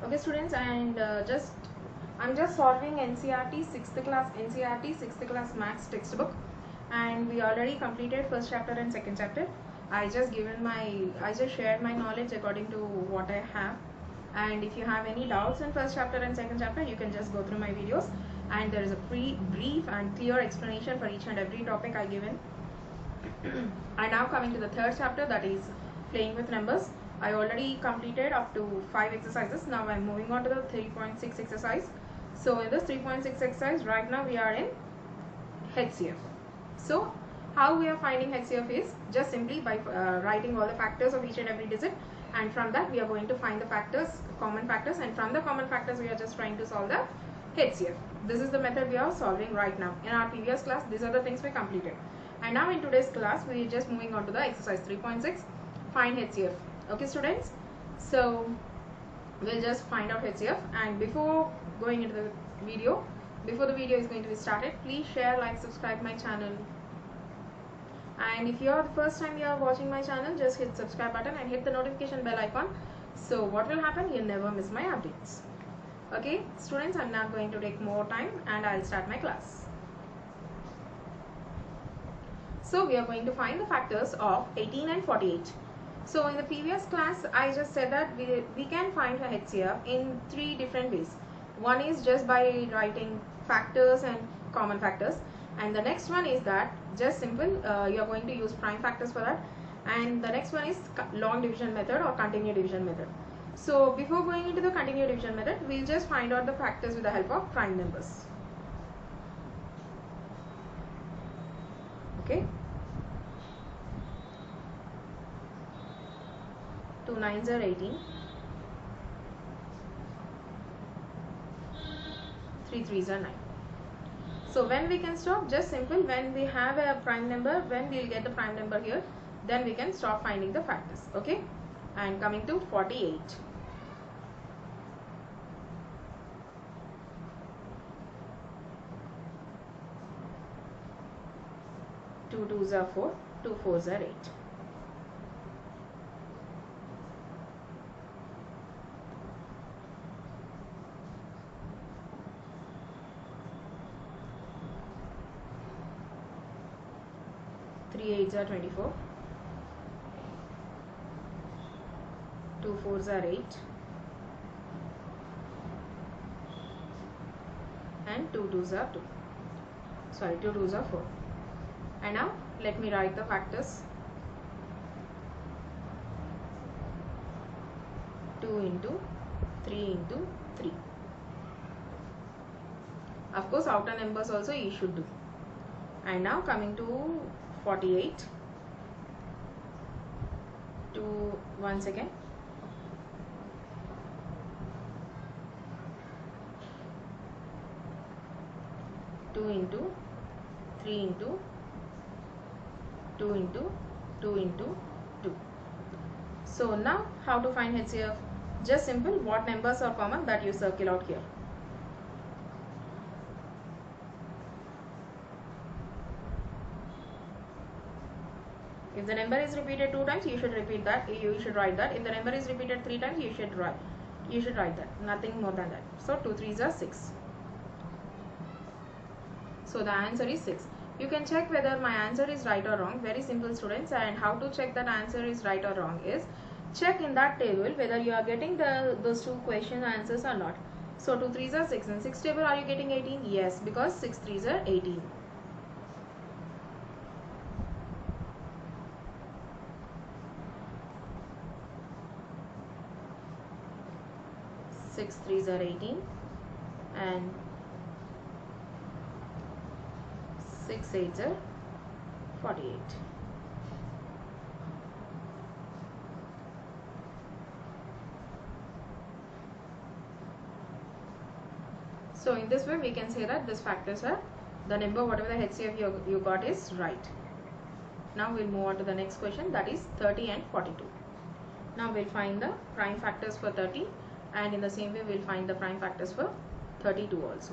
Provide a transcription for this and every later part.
Okay students, and I'm just solving NCERT 6th class maths textbook, and we already completed first chapter and second chapter. I just shared my knowledge according to what I have, and if you have any doubts in first chapter and second chapter, you can just go through my videos, and there is a brief and clear explanation for each and every topic I given. And now coming to the third chapter, that is playing with numbers. I already completed up to 5 exercises. Now I'm moving on to the 3.6 exercise. So in this 3.6 exercise, right now we are in HCF. So how we are finding HCF is just simply by writing all the factors of each and every digit, and from that we are going to find the factors, common factors, and from the common factors we are just trying to solve the HCF. This is the method we are solving right now. In our previous class, these are the things we completed. And now in today's class, we are just moving on to the exercise 3.6, find HCF. Okay students, so we'll just find out HCF, and before going into the video, before the video is going to be started, please share, like, subscribe my channel. And if you are the first time you are watching my channel, just hit subscribe button and hit the notification bell icon. So what will happen, you'll never miss my updates. Okay students, I'm not going to take more time and I'll start my class. So we are going to find the factors of 18 and 48. So in the previous class, I just said that we can find the HCF in 3 different ways. One is just by writing factors and common factors, and the next one is that just simple, you are going to use prime factors for that, and the next one is long division method or continued division method. So before going into the continued division method, we'll just find out the factors with the help of prime numbers. Okay. 2 9s are 18, 3 3s are 9. So when we can stop, just simple, when we have a prime number, when we'll get the prime number here, then we can stop finding the factors. Okay, and coming to 48. 2 2s are 4, 2 4s are 8. 3 8s are 24, 2 4s are 8, and 2 2s are 2. Sorry, 2 2s are 4. And now let me write the factors. 2 into 3 into 3. Of course, outer numbers also you should do. And now coming to 48. One second. 2 into 3 into 2 into 2 into 2. So now how to find HCF? Just simple, what numbers are common, that you circle out here. If the number is repeated 2 times, you should repeat that. You should write that. If the number is repeated 3 times, you should write that. Nothing more than that. So 2 3s are 6. So the answer is 6. You can check whether my answer is right or wrong. Very simple students. And how to check that answer is right or wrong is, check in that table whether you are getting those 2 question answers or not. So 2 3s are 6. In 6 table, are you getting 18? Yes, because 6 3s are 18. 6 3s are 18, and 6 8s are 48. So in this way we can say that these factors are the number, whatever the HCF you got is right. Now we'll move on to the next question, that is 30 and 42. Now we'll find the prime factors for 30, and in the same way we'll find the prime factors for 32 also.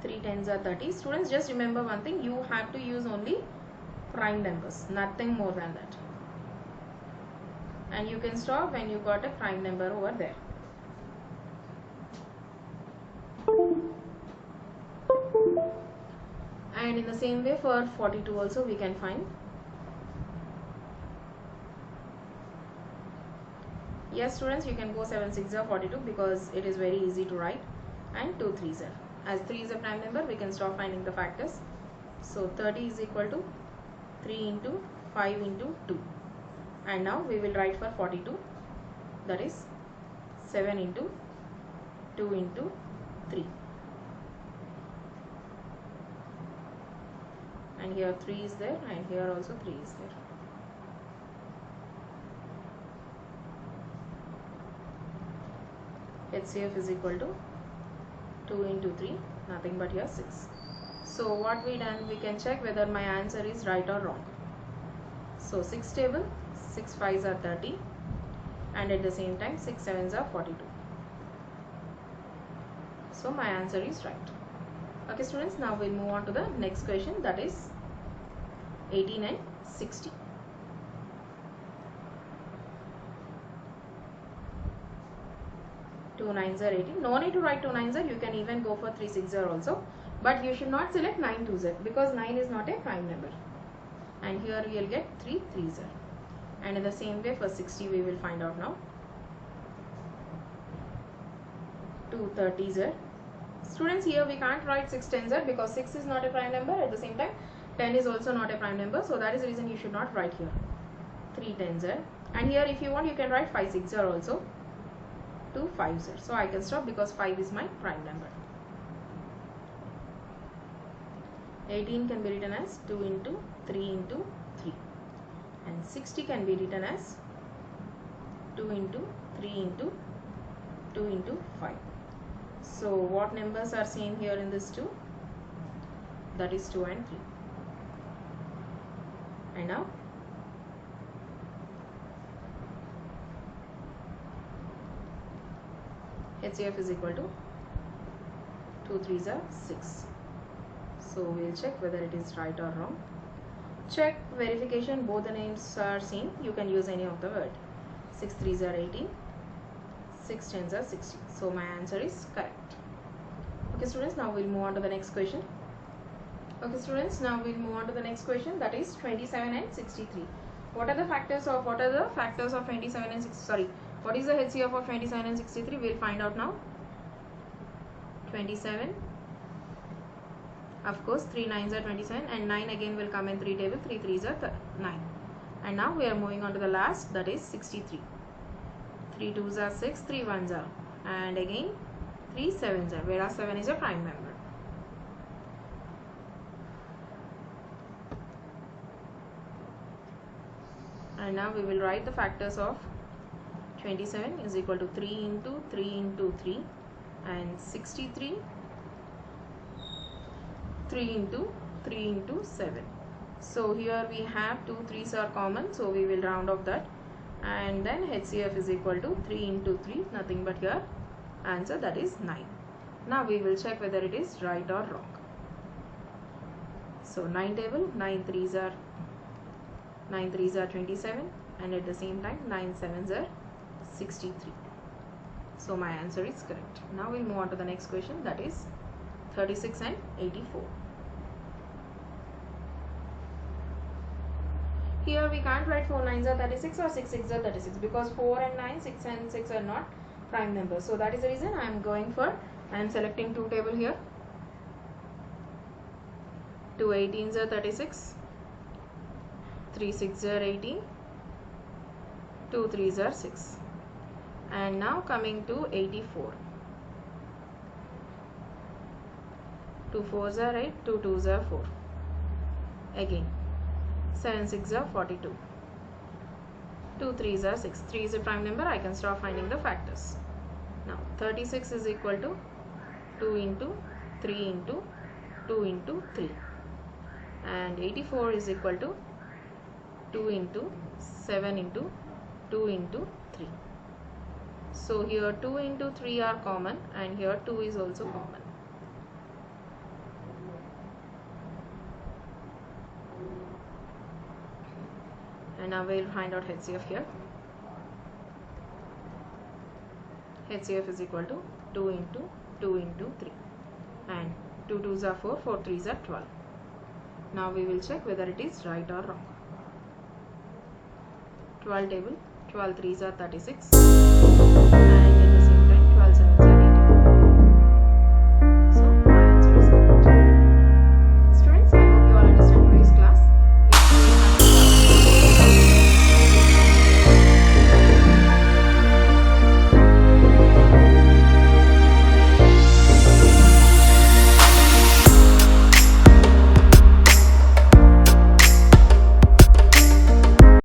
3 3 tens are 30. Students, just remember one thing, you have to use only prime numbers, nothing more than that. And you can stop when you got a prime number over there. And in the same way for 42 also we can find. Yes students, you can go 7 6 are 42 because it is very easy to write, and 2 3s are. As 3 is a prime number, we can start finding the factors. So 30 is equal to 3 into 5 into 2. And now we will write for 42, that is 7 into 2 into 3. And here 3 is there, and here also 3 is there. HCF is equal to 2 into 3, nothing but here 6. So what we done, we can check whether my answer is right or wrong. So 6 table, 6 5s are 30, and at the same time 6 7s are 42. So my answer is right. Okay students, now we'll move on to the next question, that is 18 and 60. Two 9s are 18. No need to write 2 9s are, you can even go for 3 6s are also, but you should not select 9 2s are because 9 is not a prime number. And here we will get 3 3s are. And in the same way for 60 we will find out now. 2 30s are. Students, here we can't write 6 10s are because 6 is not a prime number, at the same time 10 is also not a prime number, so that is the reason you should not write here 3 10s are. And here if you want, you can write 5 6 are also, 2 5s are. So I can stop because 5 is my prime number. 18 can be written as 2 into 3 into 3, and 60 can be written as 2 into 3 into 2 into 5. So what numbers are same here in this 2? That is 2 and 3. And now HCF is equal to 2 3s are 6. So we will check whether it is right or wrong. Check verification, both the names are same, you can use any of the word. 6 3s are 18, 6 10s are 60. So my answer is correct. Okay students, now we'll move on to the next question. Okay students, now we'll move on to the next question, that is 27 and 63. What are the factors of 27 and 60? Sorry, what is the HCF of 27 and 63? We'll find out now. 27, of course 3 9s are 27, and 9 again will come in 3 table, 3 3s are 9. And now we are moving on to the last, that is 63. 3 2s are 6, 3 1s are, and again 3 7s are, whereas 7 is a prime number. And now we will write the factors of 27 is equal to 3 into 3 into 3, and 63 3 into 3 into 7. So here we have 2 3s are common, so we will round off that, and then HCF is equal to 3 into 3, nothing but here answer, that is 9. Now we will check whether it is right or wrong. So 9 table, 9 3s are 27, and at the same time 9 7s are 63. So my answer is correct. Now we'll move on to the next question, that is 36 and 84. Here we can't write 4 9s are 36 or 6 6s are 36 because 4 and 9, 6 and 6 are not prime numbers. So that is the reason I am selecting 2 table here. 2 18s are 36, 3 6s are 18, 2 3s are 6. And now coming to 84. 2 4s are 8, 2 2s are 4. Again 7 6s are 42. 2 3s are 6. 3 is a prime number, I can start finding the factors. Now 36 is equal to 2 into 3 into 2 into 3. And 84 is equal to 2 into 7 into 2 into 3. So here 2 into 3 are common, and here 2 is also common. and now we'll find out HCF here. HCF is equal to 2 into 2 into 3, and 2 2s are 4, 4 3s are 12. Now we will check whether it is right or wrong. 12 table, 12 3s are 36.